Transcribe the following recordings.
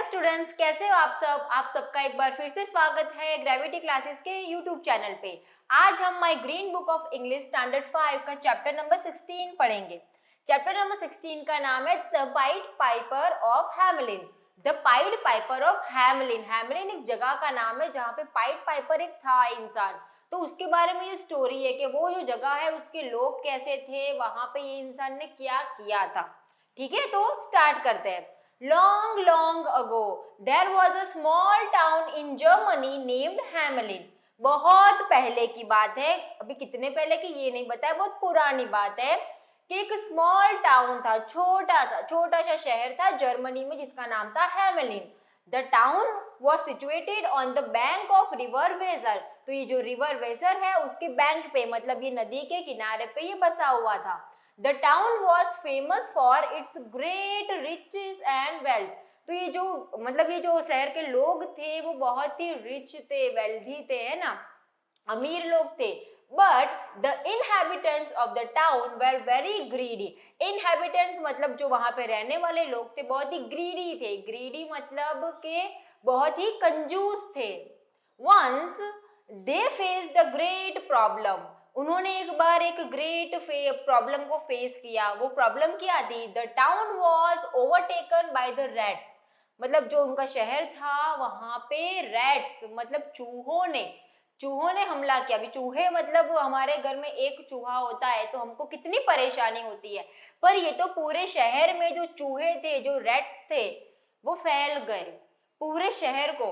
Students, कैसे हो आप सब? आप सबका एक बार फिर से स्वागत है ग्रेविटी क्लासेस के यूट्यूब चैनल पे। आज हम my green book of English standard 5 का चैप्टर नंबर 16 पढ़ेंगे। चैप्टर नंबर 16 का नाम है the pied Piper of Hamelin. The pied Piper of Hamelin. Hamelin एक जगह का नाम है जहाँ पे पाइड पाइपर एक था इंसान। तो उसके बारे में ये स्टोरी है कि वो जो जगह है उसके लोग कैसे थे, वहां पे ये इंसान ने क्या किया था। ठीक है, तो स्टार्ट करते हैं। Long, long ago, there was a small town in Germany named Hamelin. बहुत पहले की बात है, अभी कितने पहले की ये नहीं बताया, बहुत पुरानी बात है कि एक स्मॉल टाउन था, छोटा सा शहर था जर्मनी में जिसका नाम था Hamelin. The town was situated on the bank of river Weser. तो ये जो रिवर वेजर है उसके बैंक पे, मतलब ये नदी के किनारे पे ये बसा हुआ था। The town was famous for its great riches and wealth. तो ये जो मतलब ये जो शहर के लोग थे वो बहुत ही रिच थे, वेल्थी थे, है ना, अमीर लोग थे। But the inhabitants of the town were very greedy. Inhabitants मतलब जो वहां पे रहने वाले लोग थे बहुत ही greedy थे। greedy मतलब के बहुत ही कंजूस थे। Once they faced a great problem. उन्होंने एक बार एक ग्रेट प्रॉब्लम को फेस किया। वो प्रॉब्लम क्या थी? The town was overtaken by the rats. मतलब जो उनका शहर था वहां पे रैट्स मतलब चूहों ने हमला किया। अभी चूहे मतलब हमारे घर में एक चूहा होता है तो हमको कितनी परेशानी होती है, पर ये तो पूरे शहर में जो चूहे थे, जो रैट्स थे, वो फैल गए पूरे शहर को।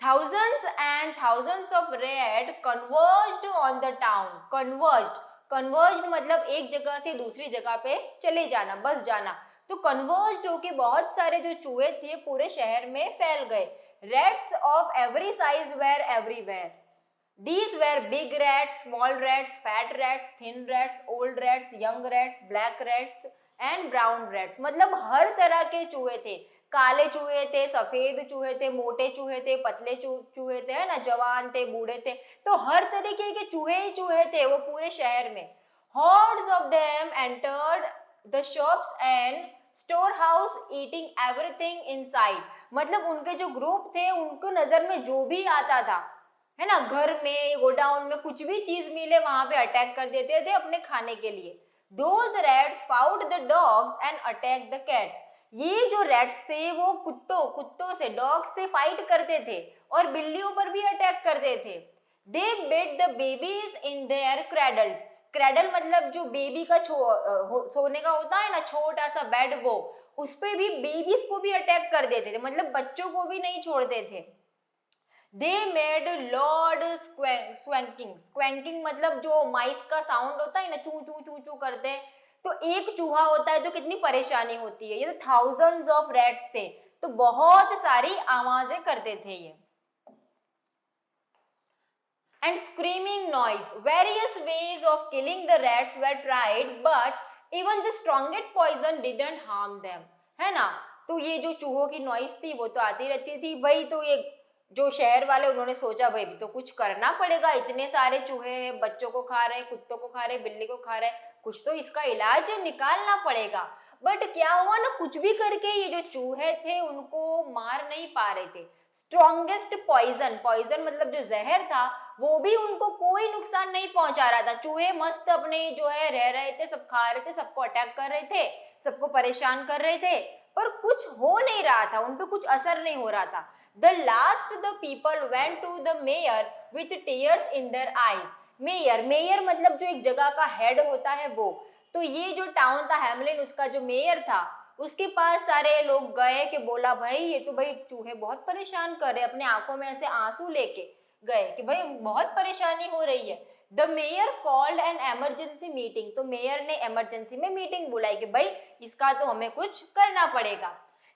Thousands and thousands of rats converged on the town. Converged मतलब एक जगह से दूसरी जगह पे चले जाना, बस जाना। तो converged होके बहुत सारे जो चूहे थे पूरे शहर में फैल गए। Rats of every size were everywhere. These were big rats, small rats, fat rats, thin rats, old rats, young rats, black rats and brown rats. मतलब हर तरह के चूहे थे। काले चूहे थे, सफेद चूहे थे, मोटे चूहे थे, पतले चूहे थे, है ना, जवान थे, बूढ़े थे। तो हर तरीके के चूहे ही चूहे थे वो पूरे शहर में। Hordes of them entered the shops and storehouse eating everything inside. मतलब उनके जो ग्रुप थे उनको नजर में जो भी आता था, है ना, घर में, गोडाउन में कुछ भी चीज मिले वहां पे अटैक कर देते थे अपने खाने के लिए। Those rats fought the dogs and attacked the cat. ये जो रैट्स थे वो कुत्तों से, डॉग्स से फाइट करते थे और बिल्लियों पर भी अटैक करते थे। They beat the babies in their cradles. Cradle मतलब जो बेबी का सोने का होता है ना, छोटा सा बेड, वो उस पे भी बेबीज को भी अटैक कर देते थे, मतलब बच्चों को भी नहीं छोड़ते थे। They made loud squawking मतलब जो माइस का साउंड होता है ना, चू चू चू चू करते हैं। तो एक चूहा होता है तो कितनी परेशानी होती है। ये तो थाउजेंड्स ऑफ रैट्स थे तो बहुत सारी आवाजें करते थे ये। And screaming noise. Various ways of killing the rats were tried, but even the strongest poison didn't harm them. है ना, तो ये जो चूहों की नॉइस थी वो तो आती रहती थी भाई। तो ये जो शहर वाले उन्होंने सोचा भाई तो कुछ करना पड़ेगा, इतने सारे चूहे हैं, बच्चों को खा रहे, कुत्तों को खा रहे, बिल्ली को खा रहे, कुछ तो इसका इलाज निकालना पड़ेगा। बट क्या हुआ ना, कुछ भी करके ये जो चूहे थे उनको मार नहीं पा रहे थे। स्ट्रॉन्गेस्ट पॉइजन मतलब जो जहर था वो भी उनको कोई नुकसान नहीं पहुंचा रहा था। चूहे मस्त अपने जो है रह रहे थे, सब खा रहे थे, सबको अटैक कर रहे थे, सबको परेशान कर रहे थे, पर कुछ हो नहीं रहा था, उन पे कुछ असर नहीं हो रहा था। The last the people went to the mayor with tears in their eyes. Mayor मतलब जो एक जगह का हेड होता है वो। तो ये जो टाउन था हैमलिन, उसका जो मेयर था उसके पास सारे लोग गए कि बोला भाई ये तो भाई चूहे बहुत परेशान कर रहे, अपने आंखों में ऐसे आंसू लेके गए कि भाई बहुत परेशानी हो रही है। The mayor called an emergency meeting. तो मेयर ने इमरजेंसी में मीटिंग बुलाई कि भाई इसका तो हमें कुछ करना पड़ेगा।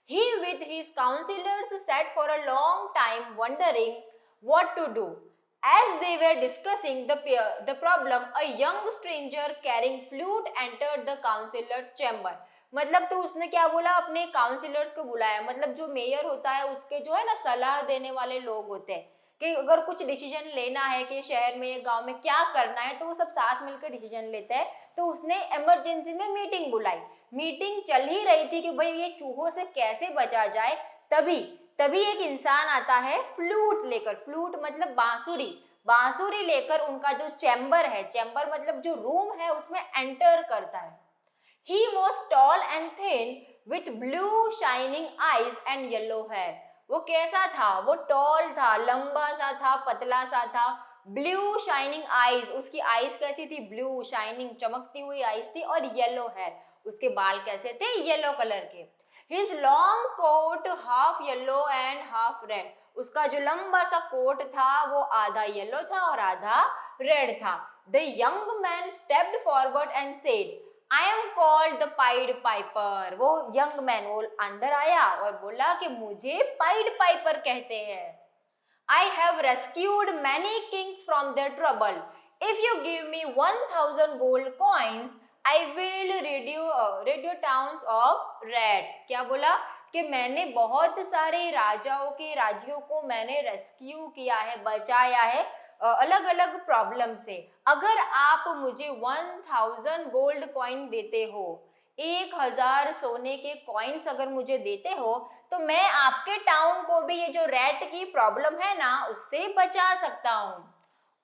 He with his counselors sat for a long time wondering what to do. As they were discussing the problem, a young stranger carrying flute entered the counselor's chamber. मतलब तो उसने क्या बोला, अपने काउंसिलर्स को बुलाया। मतलब जो मेयर होता है उसके जो है ना सलाह देने वाले लोग होते हैं कि अगर कुछ डिसीजन लेना है कि शहर में, गांव में क्या करना है, तो वो सब साथ मिलकर डिसीजन लेते हैं। तो उसने इमरजेंसी में मीटिंग बुलाई। मीटिंग चल ही रही थी कि भाई ये चूहों से कैसे बचा जाए, तभी तभी एक इंसान आता है फ्लूट लेकर, फ्लूट मतलब बांसुरी, बांसुरी लेकर उनका जो चैम्बर है, चैम्बर मतलब जो रूम है, उसमें एंटर करता है। He was tall and thin with blue shining eyes and yellow hair. वो कैसा था? वो टॉल था, लंबा सा था, पतला सा था, ब्लू शाइनिंग आईज, उसकी आईज कैसी थी? ब्लू शाइनिंग, चमकती हुई आईज थी, और येलो हेयर, उसके बाल कैसे थे? येलो कलर के। His long coat half yellow and half red. उसका जो लंबा सा कोट था वो आधा येलो था और आधा रेड था। The young man stepped forward and said, I am called the Pied Piper. वो यंग मैन वो अंदर आया और बोला कि मुझे पाइड पाइपर कहते हैं। I have rescued many kings from their trouble. If you give me 1000 gold coins, I will rid your towns of rat. क्या बोला? कि मैंने बहुत सारे राजाओं के राज्यों को मैंने रेस्क्यू किया है, बचाया है अलग अलग प्रॉब्लम से। अगर आप मुझे 1000 गोल्ड कॉइन देते हो, 1000 सोने के कॉइन्स अगर मुझे देते हो, तो मैं आपके टाउन को भी ये जो रैट की प्रॉब्लम है ना, उससे बचा सकता हूँ।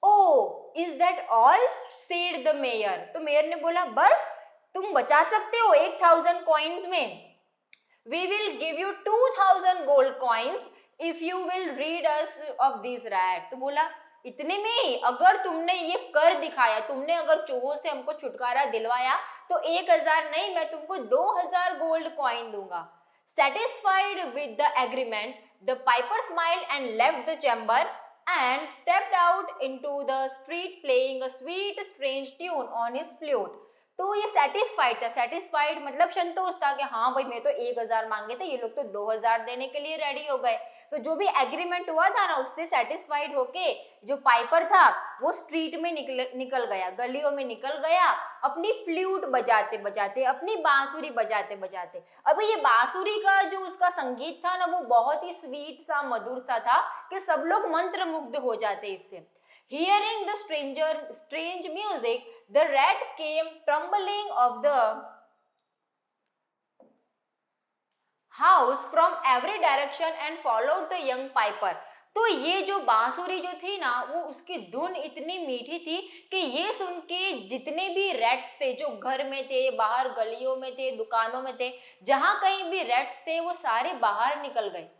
Oh, is that all? said the mayor. तो मेयर ने बोला बस तुम बचा सकते हो 1000 कॉइन्स में? We will give you 2000 gold coins if you will rid us of this rat. तो बोला इतने में ही अगर तुमने ये कर दिखाया, तुमने अगर चूहों से हमको छुटकारा दिलवाया, तो 1000 नहीं, मैं तुमको 2000 गोल्ड कॉइन दूंगा। Satisfied with the agreement, the piper smiled and left the chamber and stepped out into the street playing a sweet strange tune on his flute. तो ये सेटिस्फाइड था, सेटिस्फाइड मतलब संतोष था कि हाँ भाई मैं तो 1000 मांगे थे, ये लोग तो 2000 देने के लिए रेडी हो गए। तो जो भी एग्रीमेंट हुआ था ना, उससे सेटिस्फाइड होके जो पाइपर था वो स्ट्रीट में निकल गया, गलियों में निकल गया, अपनी फ्लूट बजाते बजाते, अपनी बांसुरी बजाते बजाते। अब ये बांसुरी का जो उसका संगीत था ना, वो बहुत ही स्वीट सा, मधुर सा था कि सब लोग मंत्रमुग्ध हो जाते इससे। Hearing the strange music, the rat came tumbling off the house from every direction and followed the young piper. तो ये जो बांसुरी जो थी ना, वो उसकी धुन इतनी मीठी थी कि ये सुन के जितने भी रैट्स थे, जो घर में थे, बाहर गलियों में थे, दुकानों में थे, जहां कहीं भी रैट्स थे, वो सारे बाहर निकल गए।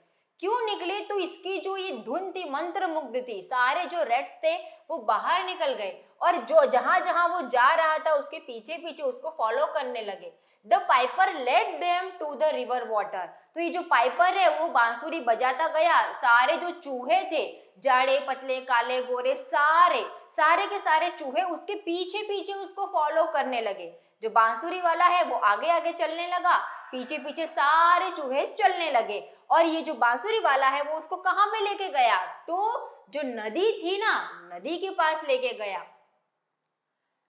क्यों निकले? तो इसकी जो ये धुन थी मंत्रमुग्ध थी, सारे जो रेड्स थे वो बाहर निकल गए और जो जहां जहां वो जा रहा था उसके पीछे पीछे उसको फॉलो करने लगे। The piper led them to the river water. तो ये जो पाइपर है वो बांसुरी बजाता गया, सारे जो चूहे थे, जाड़े पतले काले गोरे, सारे सारे के सारे चूहे उसके पीछे पीछे उसको फॉलो करने लगे। जो बांसुरी वाला है वो आगे आगे चलने लगा, पीछे पीछे सारे चूहे चलने लगे। और ये जो बांसुरी वाला है वो उसको कहाँ पे लेके गया? तो जो नदी थी ना, नदी के पास लेके गया।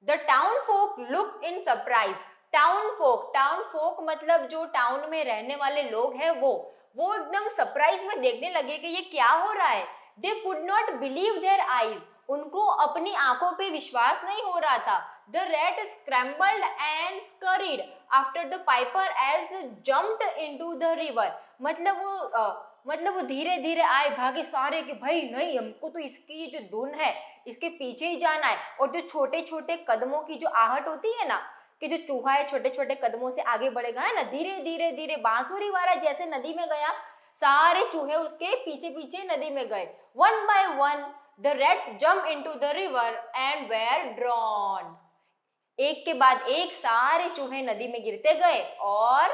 The town folk look in surprise. Town folk मतलब जो टाउन में रहने वाले लोग हैं वो एकदम सरप्राइज में देखने लगे कि ये क्या हो रहा है। They could not believe their eyes. उनको अपनी आंखों पे विश्वास नहीं हो रहा था। The rat scrambled and scurried after the piper as jumped into the river. मतलब वो धीरे धीरे आए, भागे सारे कि भाई नहीं, हमको तो इसकी जो धुन है इसके पीछे ही जाना है। और जो छोटे छोटे कदमों की जो आहट होती है ना, कि जो चूहा है छोटे छोटे कदमों से आगे बढ़ेगा, है ना, धीरे धीरे धीरे बांसुरी वाला जैसे नदी में गया, सारे चूहे उसके पीछे पीछे नदी में गए। One by one the rats jumped into the river and were drowned. एक के बाद एक सारे चूहे नदी में गिरते गए और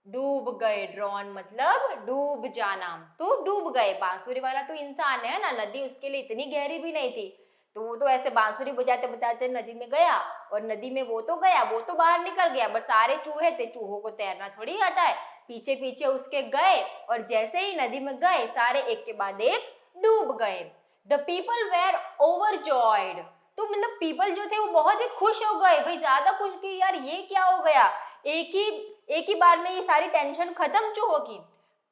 डूब गए। ड्रॉन मतलब डूब जाना, तो डूब गए। बांसुरी वाला तो इंसान है ना, नदी उसके लिए इतनी गहरी भी नहीं थी, तो वो तो ऐसे बांसुरी बजाते बजाते नदी में गया और नदी में वो तो गया, वो तो बाहर निकल गया, बट सारे चूहे थे, चूहों को तैरना थोड़ी आता है, पीछे पीछे उसके गए और जैसे ही नदी में गए सारे एक के बाद एक डूब गए। The people were overjoyed. तो मतलब पीपल जो थे वो बहुत ही खुश हो गए, भाई ज्यादा खुश कि यार ये क्या हो गया, एक ही बार में ये सारी टेंशन खत्म चूहों की।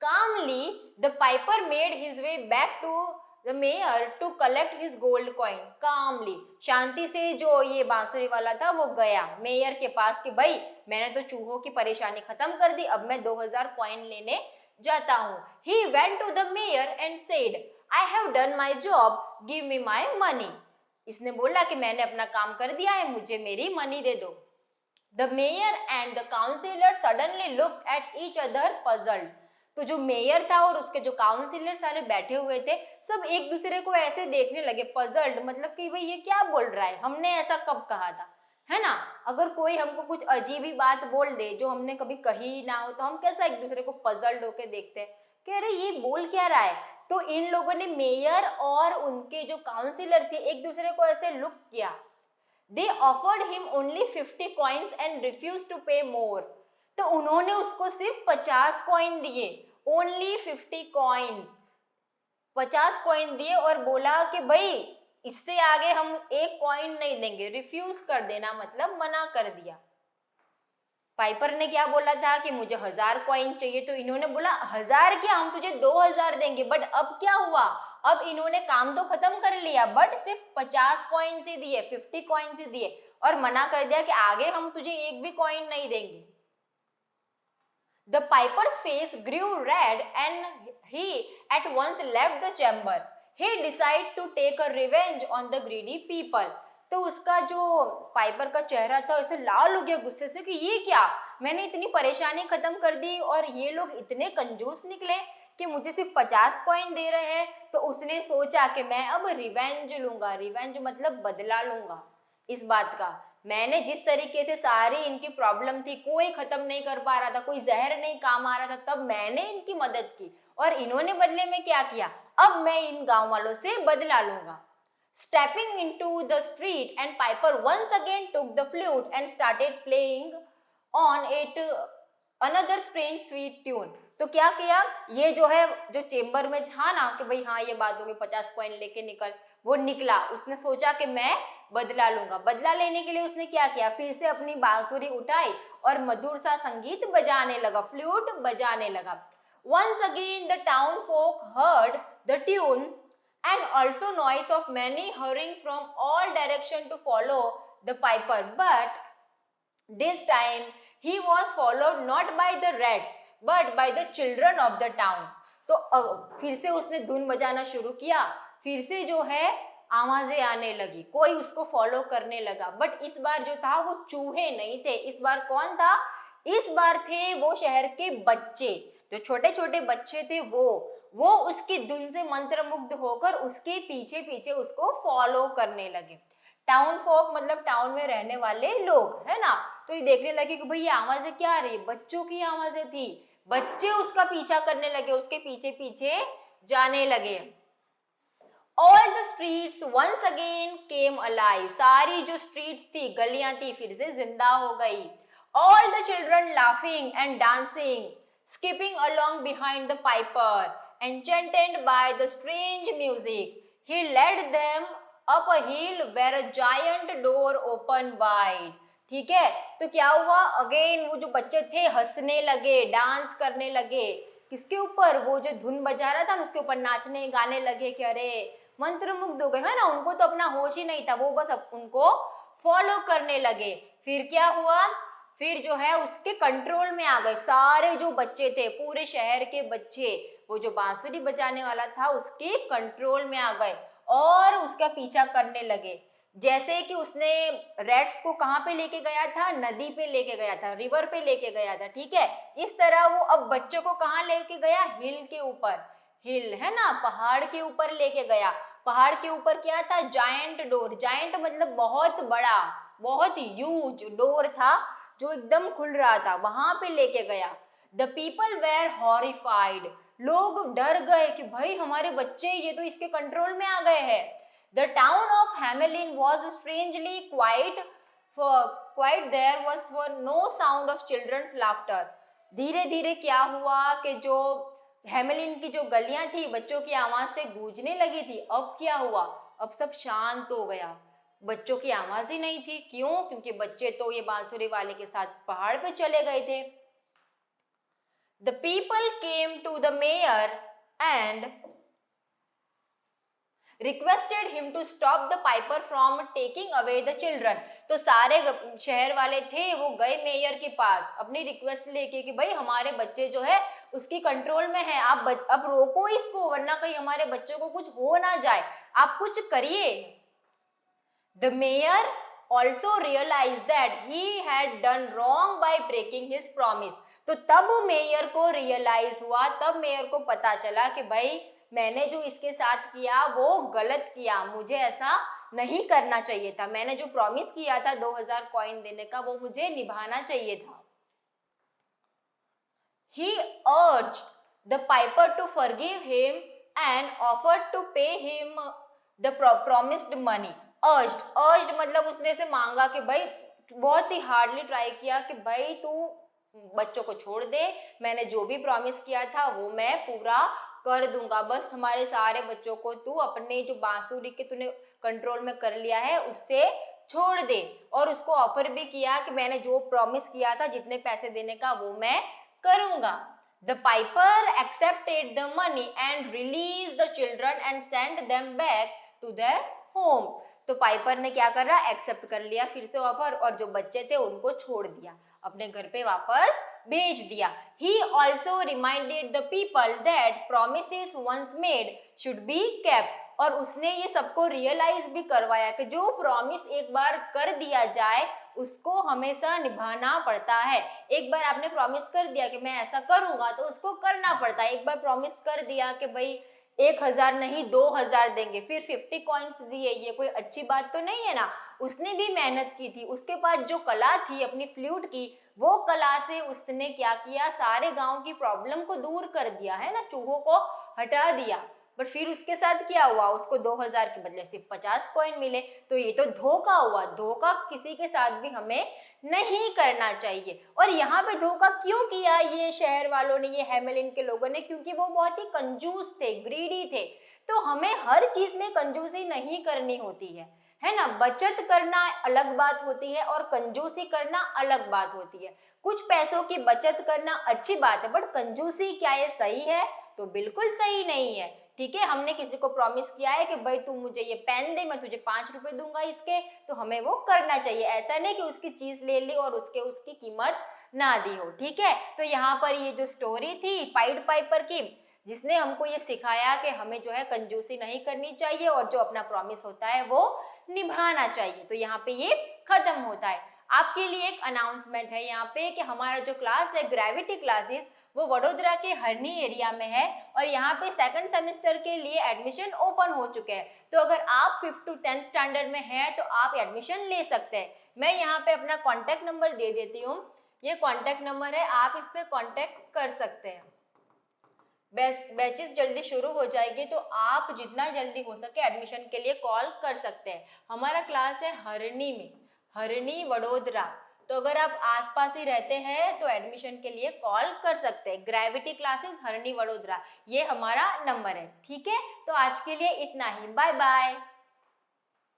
Calmly the piper made his way back to the mayor to collect his gold coin. Calmly, शांति से जो ये बांसुरी वाला था वो गया मेयर के पास कि भाई मैंने तो चूहों की परेशानी खत्म कर दी, अब मैं 2000 कॉइन लेने जाता हूँ। He went to the mayor and said, I have done my job, give me my money. इसने बोला कि मैंने अपना काम कर दिया है, मुझे मेरी मनी दे दो। The mayor and the councillor suddenly looked at each other puzzled. तो जो मेयर था और उसके जो काउंसिलर सारे बैठे हुए थे, सब एक दूसरे को ऐसे देखने लगे, पजल्ड मतलब कि भाई ये क्या बोल रहा है, हमने ऐसा कब कहा था, है ना। अगर कोई हमको कुछ अजीब ही बात बोल दे जो हमने कभी कही ही ना हो, तो हम कैसा एक दूसरे को पजल्ड होके देखते हैं कि अरे ये बोल क्या रहा है। तो इन लोगों ने मेयर और उनके जो काउंसिलर थे एक दूसरे को ऐसे लुक किया। They offered him only 50 coins and refused to pay more. तो उन्होंने उसको सिर्फ 50 कॉइन दिए, ओनली 50 कॉइन्स, 50 कॉइन दिए और बोला कि भाई इससे आगे हम एक कॉइन नहीं देंगे, रिफ्यूज कर देना मतलब मना कर दिया। पाइपर ने क्या बोला था कि मुझे 1000 कॉइन चाहिए, तो इन्होंने बोला 1000 क्या, हम तुझे 2000 देंगे। बट अब क्या हुआ, अब इन्होंने काम तो खत्म कर लिया बट सिर्फ 50 कॉइन ही दिए, 50 कॉइन ही दिए और मना कर दिया कि आगे हम तुझे एक भी कॉइन नहीं देंगे। The piper's face grew red and he at once left the chamber. He decided to take a revenge on the greedy people. तो उसका जो पाइपर का चेहरा था ऐसे लाल हो गया गुस्से से कि ये क्या, मैंने इतनी परेशानी खत्म कर दी और ये लोग इतने कंजूस निकले कि मुझे सिर्फ 50 कॉइन दे रहे हैं। तो उसने सोचा कि मैं अब रिवेंज लूंगा, रिवेंज मतलब बदला लूंगा इस बात का। मैंने जिस तरीके से सारी इनकी प्रॉब्लम थी, कोई खत्म नहीं कर पा रहा था, कोई जहर नहीं काम आ रहा था, तब मैंने इनकी मदद की और इन्होंने बदले में क्या किया, अब मैं इन गांव वालों से बदला लूंगा। Stepping into the street and Piper once again took the flute and started playing on it another strange sweet tune. तो क्या किया, ये जो है जो चेम्बर में था ना कि भाई हाँ ये बात होगी 50 कॉइन लेके निकल, वो निकला। उसने सोचा कि मैं बदला लूंगा। बदला लेने के लिए उसने क्या किया, फिर से अपनी बांसुरी उठाई और मधुर सा संगीत बजाने लगा, फ्लूट बजाने लगा। Once again the town folk heard the tune and also noise of many hurrying from all direction to follow the piper, but this time he was followed not by the rats but by the children of the town. तो फिर से उसने धुन बजाना शुरू किया, फिर से जो है आवाजें आने लगी, कोई उसको फॉलो करने लगा। बट इस बार जो था वो चूहे नहीं थे, इस बार कौन था, इस बार थे वो शहर के बच्चे, जो छोटे छोटे बच्चे थे वो उसकी धुन से मंत्रमुग्ध होकर उसके पीछे पीछे उसको फॉलो करने लगे। टाउन फोक मतलब टाउन में रहने वाले लोग, है ना। तो ये देखने लगे कि भाई ये आवाजें क्या आ रही, बच्चों की आवाजें थी, बच्चे उसका पीछा करने लगे, उसके पीछे पीछे जाने लगे। All the streets once again came alive. सारी जो streets थी, गलियां थी, फिर से जिंदा हो गई। All the children laughing and dancing, skipping along behind the piper, enchanted by the strange music. He led them up a hill where a giant door opened wide. ठीक है, तो क्या हुआ, अगेन वो जो बच्चे थे हंसने लगे, डांस करने लगे, किसके ऊपर, वो जो धुन बजा रहा था उसके ऊपर नाचने गाने लगे कि अरे मंत्रमुग्ध हो गए, है ना। उनको तो अपना होश ही नहीं था, वो बस उनको फॉलो करने लगे। फिर क्या हुआ, फिर जो है उसके कंट्रोल में आ गए सारे जो बच्चे थे, पूरे शहर के बच्चे, वो जो बांसुरी बजाने वाला था उसके कंट्रोल में आ गए और उसका पीछा करने लगे। जैसे कि उसने रेट्स को कहाँ पे लेके गया था, नदी पे लेके गया था, रिवर पे लेके गया था, ठीक है। इस तरह वो अब बच्चों को कहाँ लेके गया, हिल के ऊपर, हिल है ना, पहाड़ के ऊपर लेके गया। पहाड़ के ऊपर क्या था, जायंट डोर, जायंट मतलब बहुत बड़ा, बहुत ह्यूज डोर था जो एकदम खुल रहा था, वहां पे लेके गया। द पीपल वेर हॉरिफाइड, लोग डर गए कि भाई हमारे बच्चे ये तो इसके कंट्रोल में आ गए हैं। The town of Hamelin was strangely quiet, there was no sound of children's laughter. धीरे धीरे क्या हुआ कि जो हेमेलिन की जो गलियां थी बच्चों की आवाज से गूंजने लगी थी, अब क्या हुआ, अब सब शांत हो गया, बच्चों की आवाज ही नहीं थी। क्यों, क्योंकि बच्चे तो ये बांसुरी वाले के साथ पहाड़ पे चले गए थे। The people came to the mayor and requested him to stop the piper from taking away the children. तो सारे शहर वाले थे वो गए मेयर के पास अपनी रिक्वेस्ट लेके कि भाई हमारे बच्चे जो है उसकी कंट्रोल में है। अब रोको इसको, वरना कहीं हमारे बच्चों को कुछ हो ना जाए, आप कुछ करिए। The mayor also realized that he had done wrong by breaking his promise. तो तब मेयर को रियलाइज हुआ, तब मेयर को पता चला कि भाई मैंने जो इसके साथ किया वो गलत किया, मुझे ऐसा नहीं करना चाहिए था। मैंने जो प्रॉमिस किया था 2000 कॉइन देने का, वो मुझे निभाना चाहिए था। He urged the piper to forgive him and offered to pay him the promised money. Urged मतलब उसने से मांगा कि भाई, बहुत ही हार्डली ट्राई किया कि भाई तू बच्चों को छोड़ दे, मैंने जो भी प्रॉमिस किया था वो मैं पूरा कर दूंगा, बस हमारे सारे बच्चों को तू अपने जो बांसुरी के तूने कंट्रोल में कर लिया है उससे छोड़ दे। और उसको ऑफर भी किया कि मैंने जो प्रॉमिस किया था जितने पैसे देने का वो मैं करूंगा। The piper accepted the money and released the children and sent them back to their home. तो पाइपर ने क्या कर रहा, एक्सेप्ट कर लिया फिर से ऑफर, और जो बच्चे थे उनको छोड़ दिया, अपने घर पे वापस भेज दिया। He also reminded the people that promises once made should be kept. और उसने ये सबको रियलाइज भी करवाया कि जो प्रॉमिस एक बार कर दिया जाए उसको हमेशा निभाना पड़ता है। एक बार आपने प्रॉमिस कर दिया कि मैं ऐसा करूंगा तो उसको करना पड़ता है। एक बार प्रॉमिस कर दिया कि भाई 1000 नहीं 2000 देंगे, फिर 50 कॉइन्स दिए, ये कोई अच्छी बात तो नहीं है ना। उसने भी मेहनत की थी, उसके पास जो कला थी अपनी फ्लूट की, वो कला से उसने क्या किया, सारे गांव की प्रॉब्लम को दूर कर दिया है ना, चूहों को हटा दिया। बट फिर उसके साथ क्या हुआ, उसको 2000 के बदले सिर्फ 50 कॉइन मिले। तो ये तो धोखा हुआ। धोखा किसी के साथ भी हमें नहीं करना चाहिए। और यहाँ पे धोखा क्यों किया ये शहर वालों ने, ये हैमेलिन के लोगों ने, क्योंकि वो बहुत ही कंजूस थे, ग्रीडी थे। तो हमें हर चीज में कंजूसी नहीं करनी होती है ना। बचत करना अलग बात होती है और कंजूसी करना अलग बात होती है। कुछ पैसों की बचत करना अच्छी बात है, बट कंजूसी क्या ये सही है? तो बिल्कुल सही नहीं है। ठीक है, हमने किसी को प्रॉमिस किया है कि भाई तू मुझे ये पेन दे, मैं तुझे 5 रुपए दूंगा इसके, तो हमें वो करना चाहिए। ऐसा नहीं कि उसकी चीज ले ली और उसकी कीमत ना दी हो। ठीक है, तो यहाँ पर ये जो स्टोरी थी पाइड पाइपर की, जिसने हमको ये सिखाया कि हमें जो है कंजूसी नहीं करनी चाहिए और जो अपना प्रॉमिस होता है वो निभाना चाहिए। तो यहाँ पे ये खत्म होता है। आपके लिए एक अनाउंसमेंट है यहाँ पे कि हमारा जो क्लास है ग्रेविटी क्लासेस, वो वडोदरा के हरनी एरिया में है और यहाँ पे सेकंड सेमेस्टर के लिए एडमिशन ओपन हो चुके हैं। तो अगर आप 5th to 10th स्टैंडर्ड में हैं तो आप एडमिशन ले सकते हैं। मैं यहाँ पे अपना कॉन्टैक्ट नंबर दे देती हूँ, ये कॉन्टैक्ट नंबर है, आप इस पे कॉन्टैक्ट कर सकते हैं। बैचेस जल्दी शुरू हो जाएगी तो आप जितना जल्दी हो सके एडमिशन के लिए कॉल कर सकते हैं। हमारा क्लास है हरनी में, हरनी वडोदरा। तो अगर आप आसपास ही रहते हैं तो एडमिशन के लिए कॉल कर सकते हैं। ग्रेविटी क्लासेस हरनी वडोदरा, ये हमारा नंबर है। ठीक है, तो आज के लिए इतना ही। Bye bye.